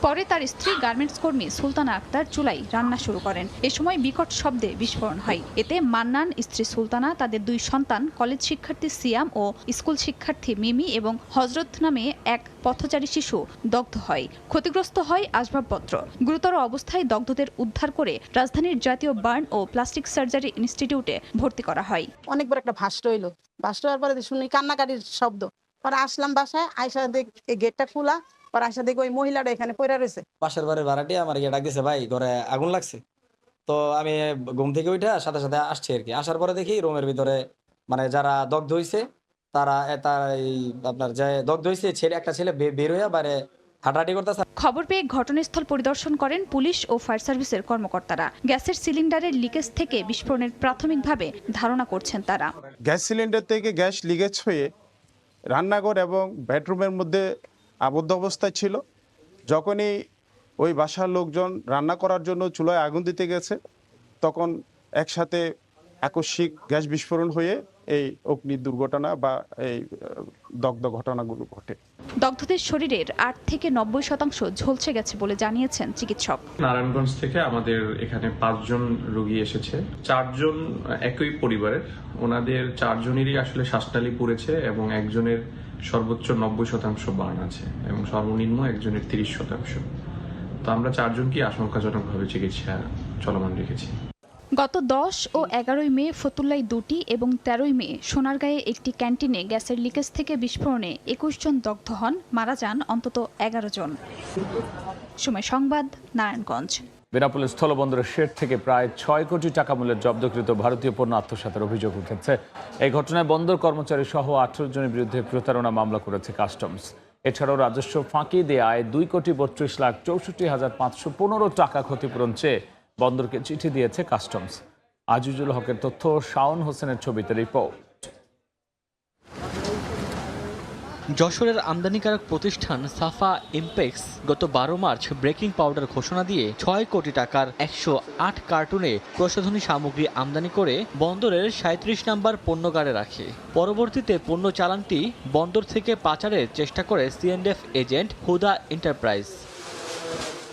পরে তার স্ত্রী গার্মেন্টস কর্মী সুলতানা আক্তার চুলায় রান্না শুরু করেন। এ সময় বিকট শব্দে বিস্ফোরণ হয়। এতে মান্নান, স্ত্রী সুলতানা, তাদের 2 সন্তান, কলেজ শিক্ষার্থী সিয়াম ও স্কুল শিক্ষার্থী মিমি এবং হজরত নামে এক পথচারী শিশু দগ্ধ হয়। ক্ষতিগ্রস্ত হয় আসবাবপত্র। গুরুতর অবস্থায় দগ্ধদের উদ্ধার করে রাজধানীর জাতীয় বার্ন ও প্লাস্টিক সার্জারি ইনস্টিটিউটে ভর্তি করা হয়। অনেক বড় একটা ভাস্ট হইলো। ভাস্ট হওয়ার পরে শুনি কান্নাকাটির শব্দ। পরে আসলাম বাসায়, আয়সা দেখ এই গেটটা খোলা। পরে আয়সা দেখি ওই মহিলাটা এখানে পড়ে রয়েছে। পাশের বাড়ির ভাড়াটি আমার ডাক দিয়েছে, ভাই ঘরে আগুন লাগছে। তো আমি ঘুম থেকে উঠে সাথে সাথে আসছি আর কি। আসার পরে দেখি রুমের ভিতরে মানে যারা দগ্ধ হয়েছে তারা আপনার যে দগ্ধ হয়েছে একটা ছেলে বের হয়ে বাইরে হাঁটাহাঁটি করতেছে। খবর পেয়ে ঘটনাস্থল পরিদর্শন করেন পুলিশ ও ফায়ার সার্ভিসের কর্মকর্তারা। গ্যাসের সিলিন্ডারের লিকেজ থেকে বিস্ফোরণের প্রাথমিকভাবে ধারণা করছেন তারা। গ্যাস সিলিন্ডার থেকে গ্যাস লিকেজ হয়ে রান্নাঘর এবং বেডরুমের মধ্যে আবদ্ধ অবস্থায় ছিল। যখনই ওই বাসার লোকজন রান্না করার জন্য চুলায় আগুন দিতে গেছে, তখন একসাথে আকস্মিক গ্যাস বিস্ফোরণ হয়ে এই অগ্নি দুর্ঘটনা বা এই দগ্ধ ঘটনাগুলো ঘটে। দগ্ধদের শরীরের 8 থেকে 90% ঝলসে গেছে বলে জানিয়েছেন চিকিৎসক। নারায়ণগঞ্জ থেকে আমাদের এখানে 5 জন রোগী এসেছে। 4 জন একই পরিবারের। ওনাদের 4 জনেরই আসলে শ্বাসনালী পুড়েছে এবং একজনের সর্বোচ্চ 90% বার্ন আছে এবং সর্বনিম্ন একজনের 30%। তো আমরা 4 জনকে আশঙ্কাজনকভাবে চিকিৎসা চলমান রেখেছি। গত 10 ও 11 মে ফতুল্লায় 2টি এবং 13 মে সোনারগাঁয়ে একটি ক্যান্টিনে গ্যাসের লিকেজ থেকে বিস্ফোরণে 21 জন দগ্ধ হন, মারা যান অন্তত 11 জন। সময় সংবাদ, নারায়ণগঞ্জ। বেনাপোল স্থলবন্দরের শেড থেকে প্রায় 6 কোটি টাকা মূল্যের জব্দকৃত ভারতীয় পণ্য আত্মসাতের অভিযোগ উঠেছে। এই ঘটনায় বন্দর কর্মচারী সহ 18 জনের বিরুদ্ধে প্রতারণা মামলা করেছে কাস্টমস। এছাড়াও রাজস্ব ফাঁকি দেওয়ায় 2,32,64,515 টাকা ক্ষতিপূরণ চেয়ে বন্দরকে চিঠি দিয়েছে কাস্টমস। আজিজুল হকের তথ্য, শাওন হোসেনের ছবিতে রিপোর্ট। যশোরের আমদানিকারক প্রতিষ্ঠান সাফা ইমপেক্স গত 12 মার্চ ব্রেকিং পাউডার ঘোষণা দিয়ে 6 কোটি টাকার 108 কার্টুনে প্রসাধনী সামগ্রী আমদানি করে বন্দরের 37 নম্বর পণ্যগারে রাখে। পরবর্তীতে পণ্য চালানটি বন্দর থেকে পাচারের চেষ্টা করে সিএনএফ এজেন্ট হুদা এন্টারপ্রাইজ।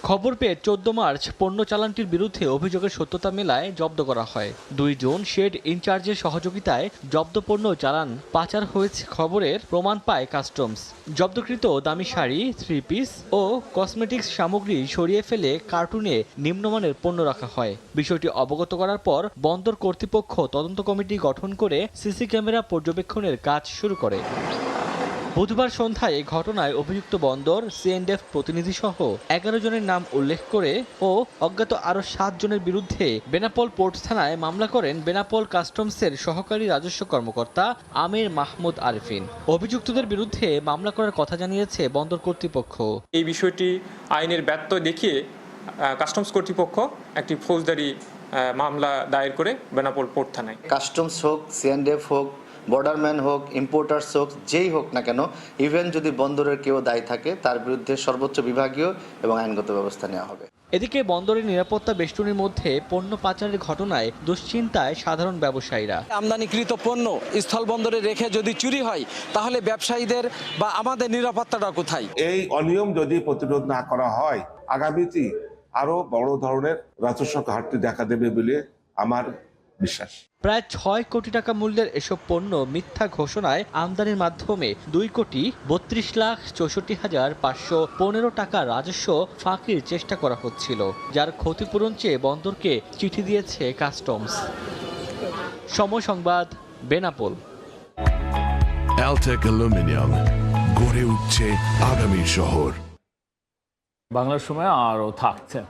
খবর পেয়ে 14 মার্চ পণ্য চালানটির বিরুদ্ধে অভিযোগের সত্যতা মেলায় জব্দ করা হয়। 2 জন শেড ইনচার্জের সহযোগিতায় জব্দ পণ্য চালান পাচার হয়েছে খবরের প্রমাণ পায় কাস্টমস। জব্দকৃত দামি শাড়ি, 3 পিস ও কসমেটিক্স সামগ্রী সরিয়ে ফেলে কার্টুনে নিম্নমানের পণ্য রাখা হয়। বিষয়টি অবগত করার পর বন্দর কর্তৃপক্ষ তদন্ত কমিটি গঠন করে সিসি ক্যামেরা পর্যবেক্ষণের কাজ শুরু করে। বুধবার সন্ধ্যায় এই ঘটনায় অভিযুক্ত বন্দর সিএনএফ প্রতিনিধি সহ 11 জনের নাম উল্লেখ করে ও অজ্ঞাত আরও 7 জনের বিরুদ্ধে বেনাপোল পোর্ট থানায় মামলা করেন বেনাপোল কাস্টমসের সহকারী রাজস্ব কর্মকর্তা আমির মাহমুদ আরিফিন। অভিযুক্তদের বিরুদ্ধে মামলা করার কথা জানিয়েছে বন্দর কর্তৃপক্ষ। এই বিষয়টি আইনের ব্যত্যয় দেখিয়ে কাস্টমস কর্তৃপক্ষ একটি ফৌজদারি মামলা দায়ের করে বেনাপোল পোর্ট থানায়। কাস্টমস হোক, সিএনএফ হোক, বর্ডারম্যান হোক, ইম্পোর্টার্স হোক, যেই হোক না কেন, ইভেন যদি বন্দরের কেউ দায়ী থাকে তার বিরুদ্ধে সর্বোচ্চ বিভাগীয় এবং আইনগত ব্যবস্থা নেওয়া হবে। এদিকে বন্দরের নিরাপত্তা বেষ্টনীর মধ্যে পণ্য পাচারের ঘটনায় দুশ্চিন্তায় সাধারণ ব্যবসায়ীরা। আমদানিকৃত পণ্য স্থল বন্দরে রেখে যদি চুরি হয় তাহলে ব্যবসায়ীদের বা আমাদের নিরাপত্তাটা কোথায়? এই অনিয়ম যদি প্রতিরোধ না করা হয়, আগামীতে আরো বড় ধরনের রাজস্ব ঘাটতি দেখা দেবে বলে আমার বিশ্বাস। প্রায় 6 কোটি টাকা মূল্যের এসব পণ্য মিথ্যা ঘোষণায় আমদানির মাধ্যমে 2,32,64,515 টাকা রাজস্ব ফাঁকির চেষ্টা করা হচ্ছিল, যার ক্ষতিপূরণ চেয়ে বন্দরকে চিঠি দিয়েছে কাস্টমস। সময় সংবাদ, বেনাপোল। অ্যালটেক অ্যালুমিনিয়াম, গড়ে উঠছে আগামী শহর। বাংলার সময় আরও থাকছে।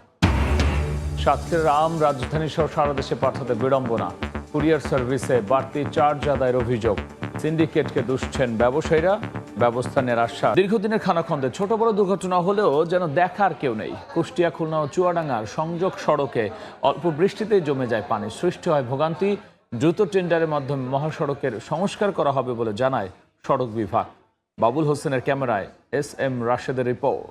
সাতক্ষীরার আম রাজধানী সহ সারা দেশে পাঠাতে বিড়ম্বনা, কুরিয়ার সার্ভিসে বাড়তি চার্জ আদায়ের অভিযোগ, সিন্ডিকেটকে দুষছেন ব্যবসায়ীরা, ব্যবস্থা নেওয়ার আশ্বাস। দীর্ঘদিনের খানাখন্দে ছোট বড় দুর্ঘটনা হলেও যেন দেখার কেউ নেই। কুষ্টিয়া, খুলনা ও চুয়াডাঙ্গার সংযোগ সড়কে অল্প বৃষ্টিতেই জমে যায় পানি, সৃষ্টি হয় ভোগান্তি। দ্রুত টেন্ডারের মাধ্যমে মহাসড়কের সংস্কার করা হবে বলে জানায় সড়ক বিভাগ। বাবুল হোসেনের ক্যামেরায় SM রাশেদের রিপোর্ট।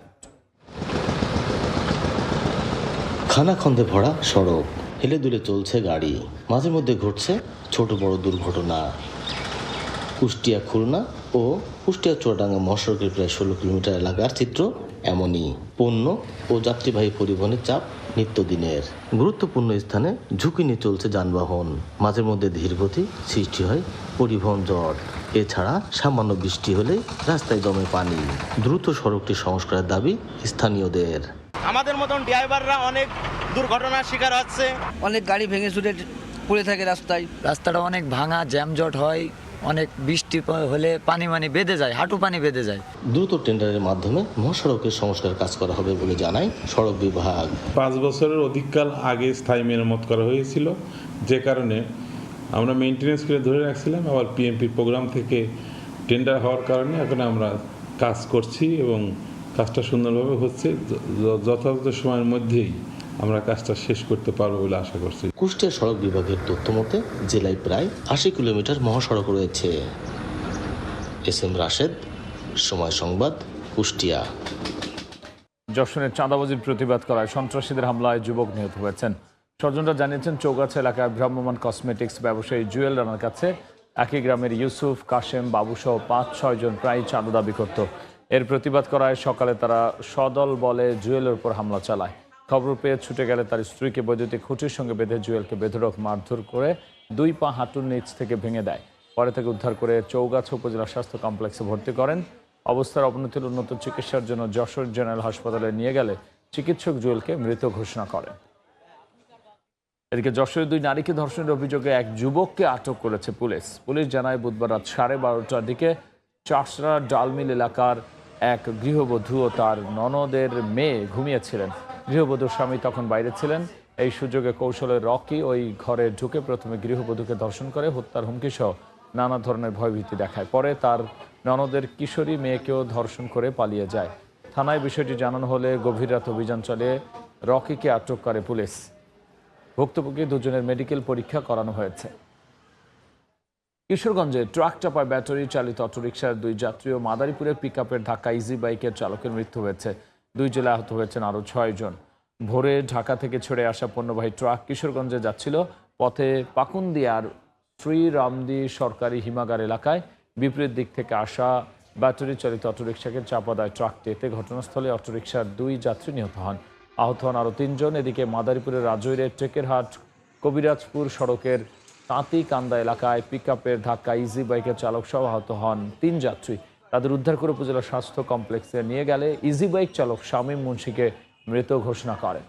খানাখন্দে ভরা সড়ক, হেলে দুলে চলছে গাড়ি, মাঝে মধ্যে ঘটছে ছোট বড় দুর্ঘটনা। কুষ্টিয়া খুলনা ও কুষ্টিয়া চুয়াডাঙ্গা মহাসড়কের প্রায় 16 কিলোমিটার এলাকার চিত্র এমনই। পণ্য ও যাত্রীবাহী পরিবহনের চাপ নিত্যদিনের। গুরুত্বপূর্ণ স্থানে ঝুঁকি নিয়ে চলছে যানবাহন, মাঝে মধ্যে ধীরগতি, সৃষ্টি হয় পরিবহন জট। এছাড়া সামান্য বৃষ্টি হলেই রাস্তায় জমে পানি। দ্রুত সড়কটি সংস্কারের দাবি স্থানীয়দের। আমাদের মতন ড্রাইভাররা অনেক দুর্ঘটনার শিকার হচ্ছে, অনেক গাড়ি ভেঙে চুরে পড়ে থাকে রাস্তায়। রাস্তাটা অনেক ভাঙা, জ্যামজট হয়, অনেক বৃষ্টি হলে পানি বেঁধে যায়, হাঁটু পানি বেঁধে যায়। দ্রুত টেন্ডারের মাধ্যমে মহাসড়কের সংস্কার কাজ করা হবে বলে জানায় সড়ক বিভাগ। 5 বছরের অধিককাল আগে স্থায়ী মেরামত করা হয়েছিল, যে কারণে আমরা মেইনটেনেন্স করে ধরে রাখছিলাম। আবার PMP প্রোগ্রাম থেকে টেন্ডার হওয়ার কারণে এখন আমরা কাজ করছি এবং কাজটা সুন্দরভাবে হচ্ছে। যথাযথ সময়ের মধ্যেই আমরা কাজটা শেষ করতে পারবো বলে আশা করছি। কুষ্টিয়া সড়ক বিভাগের তথ্য মতে জেলায় প্রায় 80 কিলোমিটার মহাসড়ক রয়েছে। SM রাশেদ, সময় সংবাদ, কুষ্টিয়া। যশোরের চাঁদাবাজির প্রতিবাদ করায় সন্ত্রাসীদের হামলায় যুবক নিহত হয়েছেন। স্বজনরা জানিয়েছেন, চৌগাছা এলাকায় ভ্রাম্যমাণ কসমেটিক্স ব্যবসায়ী জুয়েল রানার কাছে একই গ্রামের ইউসুফ, কাশেম, বাবুসহ 5-6 জন প্রায় চাঁদা দাবি করত। এর প্রতিবাদ করায় সকালে তারা সদল বলে জুয়েলের উপর হামলা চালায়। খবর পেয়ে ছুটে গেলে তার স্ত্রীকে বৈদ্যুতিক খুঁটির সঙ্গে বেঁধে জুয়েলকে বেধড়ক মারধর করে 2 পা হাঁটুর নিচ থেকে ভেঙে দেয়। পরে তাকে উদ্ধার করে চৌগাছা উপজেলা স্বাস্থ্য কমপ্লেক্সে ভর্তি করেন। অবস্থার অবনতির উন্নত চিকিৎসার জন্য যশোর জেনারেল হাসপাতালে নিয়ে গেলে চিকিৎসক জুয়েলকে মৃত ঘোষণা করেন। এদিকে যশোরে 2 নারীকে ধর্ষণের অভিযোগে এক যুবককে আটক করেছে পুলিশ। পুলিশ জানায়, বুধবার রাত 12:30টার দিকে চাষড়া ডালমিল এলাকার এক গৃহবধূ ও তার ননদের মেয়ে ঘুমিয়েছিলেন। গৃহবধূর স্বামী তখন বাইরে ছিলেন। এই সুযোগে কৌশলে রকি ওই ঘরে ঢুকে প্রথমে গৃহবধূকে ধর্ষণ করে হত্যার হুমকি সহ নানা ধরনের ভয়ভীতি দেখায়। পরে তার ননদের কিশোরী মেয়েকেও ধর্ষণ করে পালিয়ে যায়। থানায় বিষয়টি জানানো হলে গভীর রাত অভিযান চালিয়ে রকিকে আটক করে পুলিশ। ভুক্তভোগী দুজনের মেডিকেল পরীক্ষা করানো হয়েছে। কিশোরগঞ্জে ট্রাক চাপায় ব্যাটারি চালিত অটোরিকশার 2 যাত্রী ও মাদারীপুরের পিকআপের ধাক্কা ইজি বাইকের চালকের মৃত্যু হয়েছে। 2 জেলায় আহত হয়েছেন আরও 6 জন। ভোরে ঢাকা থেকে ছেড়ে আসা পণ্যবাহী ট্রাক কিশোরগঞ্জে যাচ্ছিল। পথে পাকুন্দিয়ার শ্রীরামদি সরকারি হিমাগার এলাকায় বিপরীত দিক থেকে আসা ব্যাটারি চালিত অটোরিকশাকে চাপা দেয় ট্রাকটি। এতে ঘটনাস্থলে অটোরিকশার 2 যাত্রী নিহত হন। আহত হন আরও 3 জন। এদিকে মাদারীপুরের রাজৈরের টেকেরহাট কবিরাজপুর সড়কের তাঁতিকান্দা এলাকায় পিকআপের ধাক্কা ইজি বাইকের চালক সহ আহত হন 3 যাত্রী। তাদের উদ্ধার করে উপজেলা স্বাস্থ্য কমপ্লেক্সে নিয়ে গেলে ইজি বাইক চালক শামীম মুন্সিকে মৃত ঘোষণা করেন।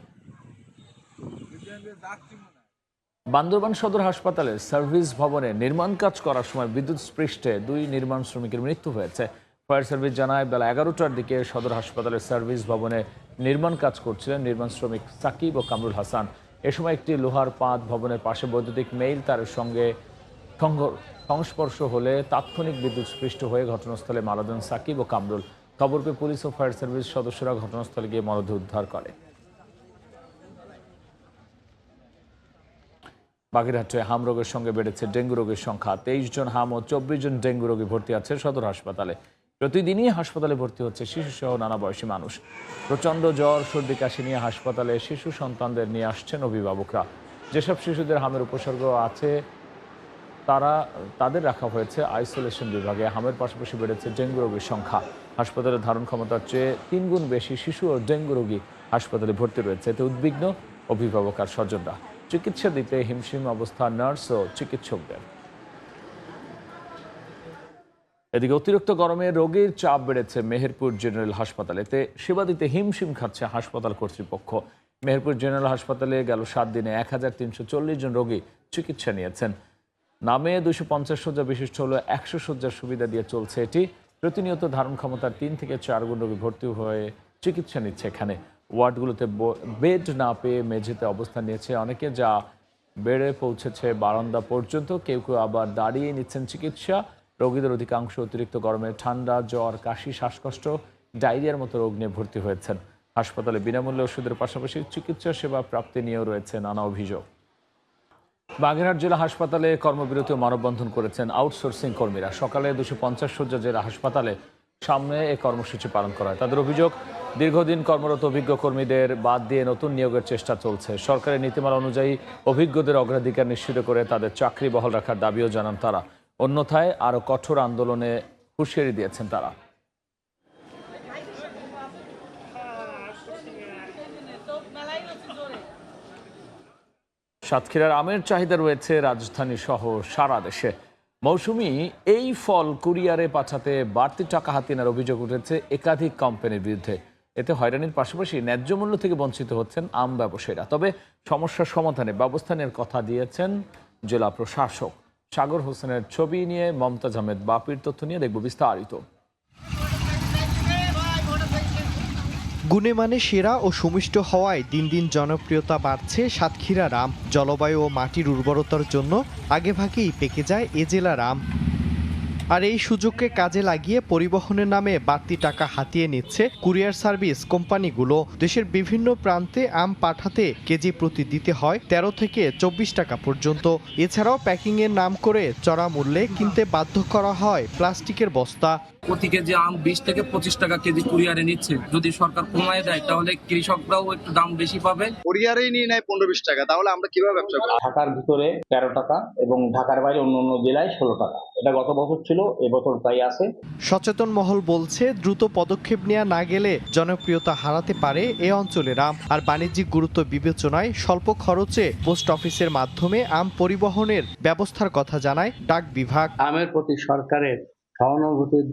বান্দরবান সদর হাসপাতালের সার্ভিস ভবনে নির্মাণ কাজ করার সময় বিদ্যুৎ স্পৃষ্টে 2 নির্মাণ শ্রমিকের মৃত্যু হয়েছে। ফায়ার সার্ভিস জানায়, বেলা 11টার দিকে সদর হাসপাতালের সার্ভিস ভবনে নির্মাণ কাজ করছিলেন নির্মাণ শ্রমিক সাকিব ও কামরুল হাসান। এ সময় একটি লোহার পাত ভবনের পাশে বৈদ্যুতিক মেইল তারের সঙ্গে সংস্পর্শ হলে তাৎক্ষণিক বিদ্যুৎ স্পৃষ্ট হয়ে ঘটনাস্থলে মারা যান সাকিব ও কামরুল। খবর পেয়ে পুলিশ ও ফায়ার সার্ভিস সদস্যরা ঘটনাস্থলে গিয়ে মরদেহ উদ্ধার করে। বাগেরহাটে হাম রোগের সঙ্গে বেড়েছে ডেঙ্গু রোগের সংখ্যা। 23 জন হাম ও 24 জন ডেঙ্গু রোগী ভর্তি আছে সদর হাসপাতালে। প্রতিদিনই হাসপাতালে ভর্তি হচ্ছে শিশুসহ নানা বয়সী মানুষ। প্রচণ্ড জ্বর, সর্দি, কাশি নিয়ে হাসপাতালে শিশু সন্তানদের নিয়ে আসছেন অভিভাবকরা। যেসব শিশুদের হামের উপসর্গ আছে তাদের রাখা হয়েছে আইসোলেশন বিভাগে। হামের পাশাপাশি বেড়েছে ডেঙ্গু রোগীর সংখ্যা। হাসপাতালের ধারণ ক্ষমতার চেয়ে 3 গুণ বেশি শিশু ও ডেঙ্গু রোগী হাসপাতালে ভর্তি রয়েছে। এতে উদ্বিগ্ন অভিভাবক আর স্বজনরা। চিকিৎসা দিতে হিমশিম অবস্থা নার্স ও চিকিৎসকদের। এদিকে অতিরিক্ত গরমে রোগীর চাপ বেড়েছে মেহেরপুর জেনারেল হাসপাতালে। এতে সেবা দিতে হিমশিম খাচ্ছে হাসপাতাল কর্তৃপক্ষ। মেহেরপুর জেনারেল হাসপাতালে গেল 7 দিনে 1340 জন রোগী চিকিৎসা নিয়েছেন। নামে 250 শয্যা বিশিষ্ট হলো 100 শয্যার সুবিধা দিয়ে চলছে এটি। প্রতিনিয়ত ধারণ ক্ষমতার 3 থেকে 4 গুণ রোগী ভর্তি হয়ে চিকিৎসা নিচ্ছে এখানে। ওয়ার্ডগুলোতে বেড না পেয়ে মেঝেতে অবস্থান নিয়েছে অনেকে, যা বেড়ে পৌঁছেছে বারান্দা পর্যন্ত। কেউ কেউ আবার দাঁড়িয়ে নিচ্ছেন চিকিৎসা। রোগীদের অধিকাংশ অতিরিক্ত গরমে ঠান্ডা, জ্বর, কাশি, শ্বাসকষ্ট, ডায়রিয়ার মতো রোগ নিয়ে ভর্তি হয়েছেন। হাসপাতালে বিনামূল্যে ওষুধের পাশাপাশি চিকিৎসা সেবা প্রাপ্তি নিয়েও রয়েছে নানা অভিযোগ। বাগেরহাট জেলা হাসপাতালে কর্মবিরতি ও মানববন্ধন করেছেন আউটসোর্সিং কর্মীরা। সকালে 250 শয্যা জেলা হাসপাতালে সামনে এ কর্মসূচি পালন করা হয়। তাদের অভিযোগ, দীর্ঘদিন কর্মরত অভিজ্ঞ কর্মীদের বাদ দিয়ে নতুন নিয়োগের চেষ্টা চলছে। সরকারের নীতিমালা অনুযায়ী অভিজ্ঞদের অগ্রাধিকার নিশ্চিত করে তাদের চাকরি বহাল রাখার দাবিও জানান তারা। অন্যথায় আরও কঠোর আন্দোলনে হুঁশিয়ারি দিয়েছেন তারা। সাতক্ষীরার আমের চাহিদা রয়েছে রাজধানী সহ সারা দেশে। মৌসুমি এই ফল কুরিয়ারে পাঠাতে বাড়তি টাকা হাতিয়ে নেওয়ার অভিযোগ উঠেছে একাধিক কোম্পানির বিরুদ্ধে। এতে হয়রানির পাশাপাশি ন্যায্য মূল্য থেকে বঞ্চিত হচ্ছেন আম ব্যবসায়ীরা। তবে সমস্যার সমাধানে ব্যবস্থা নেওয়ার কথা দিয়েছেন জেলা প্রশাসক। সাগর হোসেনের ছবি নিয়ে মমতাজ আহমেদ বাপির তথ্য নিয়ে দেখব বিস্তারিত। গুণে মানে সেরা ও সুমিষ্ট হওয়ায় দিন দিন জনপ্রিয়তা বাড়ছে সাতক্ষীরার আম। জলবায়ু ও মাটির উর্বরতার জন্য আগেভাগেই পেকে যায় এ জেলার আম। আর এই সুযোগকে কাজে লাগিয়ে পরিবহনের নামে বাড়তি টাকা হাতিয়ে নিচ্ছে কুরিয়ার সার্ভিস কোম্পানিগুলো। দেশের বিভিন্ন প্রান্তে আম পাঠাতে কেজি প্রতি দিতে হয় 13 থেকে 24 টাকা পর্যন্ত। এছাড়াও প্যাকিংয়ের নাম করে চড়া মূল্যে কিনতে বাধ্য করা হয় প্লাস্টিকের বস্তা। প্রতি কেজি আম 20 থেকে 25 টাকা কেজি কুরিয়ারে নিচ্ছে। যদি সরকার কমায় দেয় তাহলে কৃষকরাও একটু দাম বেশি পাবে। কুরিয়ারেই নিয়ে নেয় 15-20 টাকা, তাহলে আমরা কিভাবে ব্যবসা করব? ঢাকার ভিতরে 13 টাকা এবং ঢাকার বাইরে অন্য জেলায় 16 টাকা। এটা গত বছর ছিল, এবছর তাই আছে। সচেতন মহল বলছে, দ্রুত পদক্ষেপ নেওয়া না গেলে জনপ্রিয়তা হারাতে পারে এ অঞ্চলের আম। আর বাণিজ্যিক গুরুত্ব বিবেচনায় স্বল্প খরচে পোস্ট অফিসের মাধ্যমে আম পরিবহনের ব্যবস্থার কথা জানায় ডাক বিভাগ। আমের প্রতি সরকারের সহানুভূতির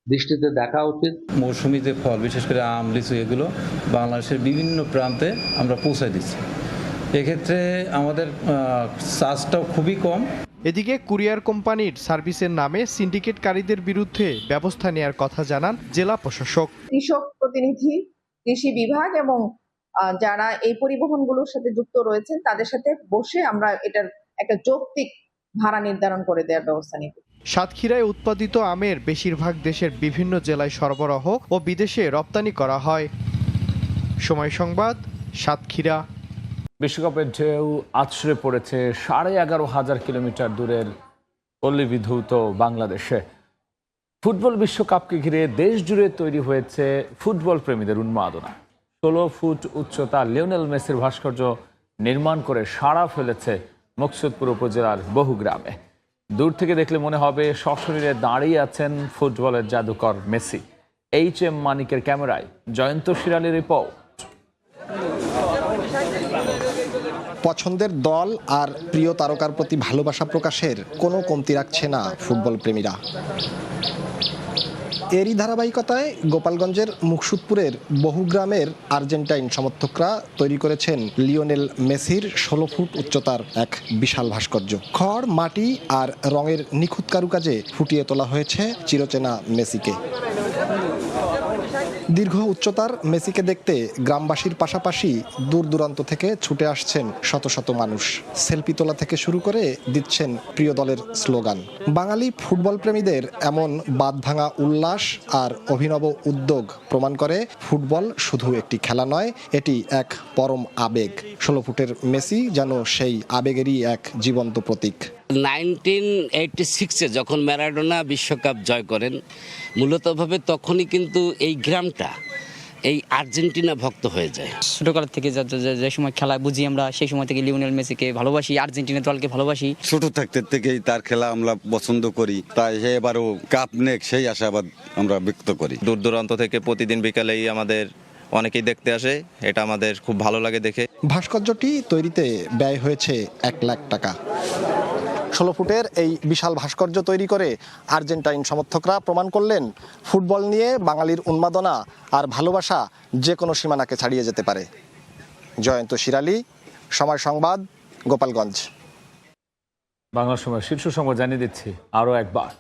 দৃষ্টিতে দেখা উচিত। মৌসুমী যে ফল, বিশেষ করে আম, লিচু, এগুলো বাংলাদেশের বিভিন্ন প্রান্তে আমরা পৌঁছায় দিচ্ছি। এক্ষেত্রে আমাদের চার্জটাও খুবই কম। এদিকে কুরিয়ার কোম্পানির সার্ভিসের নামে সিন্ডিকেটকারীদের বিরুদ্ধে ব্যবস্থা নেওয়ার কথা জানান জেলা প্রশাসক। কৃষক প্রতিনিধি, কৃষি বিভাগ এবং যারা এই পরিবহনগুলোর সাথে যুক্ত রয়েছেন তাদের সাথে বসে আমরা এটার একটা যৌক্তিক ভাড়া নির্ধারণ করে দেওয়ার ব্যবস্থা নিব। সাতক্ষীরায় উৎপাদিত আমের বেশিরভাগ দেশের বিভিন্ন জেলায় সরবরাহ ও বিদেশে রপ্তানি করা হয়। সময় সংবাদ, সাতক্ষীরা। বিশ্বকাপের ঢেউ আছড়ে পড়েছে 11,500 কিলোমিটার দূরের পল্লীবিধৌত বাংলাদেশে। ফুটবল বিশ্বকাপকে ঘিরে দেশ জুড়ে তৈরি হয়েছে ফুটবল প্রেমীদের উন্মাদনা। 16 ফুট উচ্চতা লিওনেল মেসির ভাস্কর্য নির্মাণ করে সাড়া ফেলেছে মকসুদপুর উপজেলার বহু গ্রামে। দূর থেকে দেখলে মনে হবে সশরীরে দাঁড়িয়ে আছেন ফুটবলের জাদুকর মেসি। HM মানিকের ক্যামেরায় জয়ন্ত শিরালির রিপোর্ট। পছন্দের দল আর প্রিয় তারকার প্রতি ভালোবাসা প্রকাশের কোনো কমতি রাখছে না ফুটবল প্রেমীরা। এরই ধারাবাহিকতায় গোপালগঞ্জের মুকসুদপুরের বহু গ্রামের আর্জেন্টাইন সমর্থকরা তৈরি করেছেন লিওনেল মেসির 16 ফুট উচ্চতার এক বিশাল ভাস্কর্য। খড়, মাটি আর রঙের নিখুঁত কারুকাজে ফুটিয়ে তোলা হয়েছে চিরচেনা মেসিকে। দীর্ঘ উচ্চতার মেসিকে দেখতে গ্রামবাসীর পাশাপাশি দূর দূরান্ত থেকে ছুটে আসছেন শত শত মানুষ। সেলফি তোলা থেকে শুরু করে দিচ্ছেন প্রিয় দলের স্লোগান। বাঙালি ফুটবল প্রেমীদের এমন বাঁধভাঙা উল্লাস আর অভিনব উদ্যোগ প্রমাণ করে ফুটবল শুধু একটি খেলা নয়, এটি এক পরম আবেগ। 16 ফুটের মেসি যেন সেই আবেগেরই এক জীবন্ত প্রতীক। 1986-এ যখন ম্যারাডোনা বিশ্বকাপ জয় করেন, মূলতভাবে তখনই কিন্তু এই গ্রামটা এই আর্জেন্টিনা ভক্ত হয়ে যায়। ছোটকাল থেকে যে সময় খেলা বুঝি আমরা, সেই সময় থেকে লিওনেল মেসিকে ভালোবাসি, আর্জেন্টিনা দলকে ভালোবাসি। ছোট থাকতে থেকেই তার খেলা আমরা পছন্দ করি, তাই এবারও কাপ নেক সেই আশাবাদ আমরা ব্যক্ত করি। দূর দূরান্ত থেকে প্রতিদিন বিকালেই আমাদের অনেকেই দেখতে আসে, এটা আমাদের খুব ভালো লাগে দেখে। ভাস্কর্যটি তৈরিতে ব্যয় হয়েছে 1 লাখ টাকা। 16 ফুটের এই বিশাল ভাস্কর্য তৈরি করে আর্জেন্টাইন সমর্থকরা প্রমাণ করলেন ফুটবল নিয়ে বাঙালির উন্মাদনা আর ভালোবাসা যে কোনো সীমানাকে ছাড়িয়ে যেতে পারে। জয়ন্ত শিরালি, সময় সংবাদ, গোপালগঞ্জ। বাংলা সময় শীর্ষ সংবাদ জানিয়ে দিচ্ছি আরও একবার।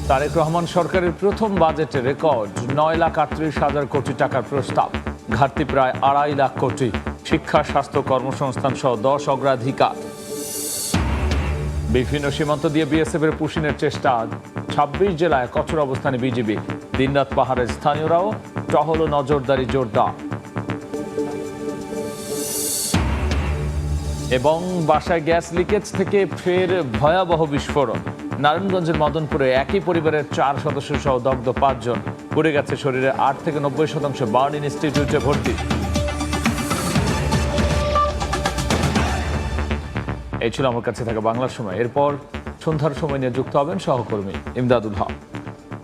তারেক রহমান সরকারের প্রথম বাজেটে রেকর্ড 9,38,000 কোটি টাকার প্রস্তাব। ঘাটতি প্রায় 2.5 লাখ কোটি। শিক্ষা, স্বাস্থ্য, কর্মসংস্থান সহ 10 অগ্রাধিকার। বিভিন্ন সীমান্ত দিয়ে বিএসএফের পুশিনের চেষ্টা। 26 জেলায় কঠোর অবস্থানে বিজিবি। দিনরাত পাহাড়ের স্থানীয়রাও টহল ও নজরদারি জোরদার। এবং বাসায় গ্যাস লিকেজ থেকে ফের ভয়াবহ বিস্ফোরণ। নারায়ণগঞ্জের মদনপুরে একই পরিবারের 4 সদস্য সহ দগ্ধ 5 জন, পুড়ে গেছে শরীরে 8 থেকে 90%। বার্ন ইনস্টিটিউটে ভর্তি। এই ছিল আমার কাছে থাকা বাংলার সময়। এরপর সন্ধ্যার সময় নিয়ে যুক্ত হবেন সহকর্মী ইমদাদুল হক।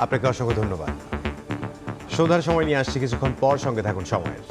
আপনাকে অসংখ্য ধন্যবাদ। সন্ধ্যার সময় নিয়ে আসছি কিছুক্ষণ পর, সঙ্গে থাকুন সময়ের।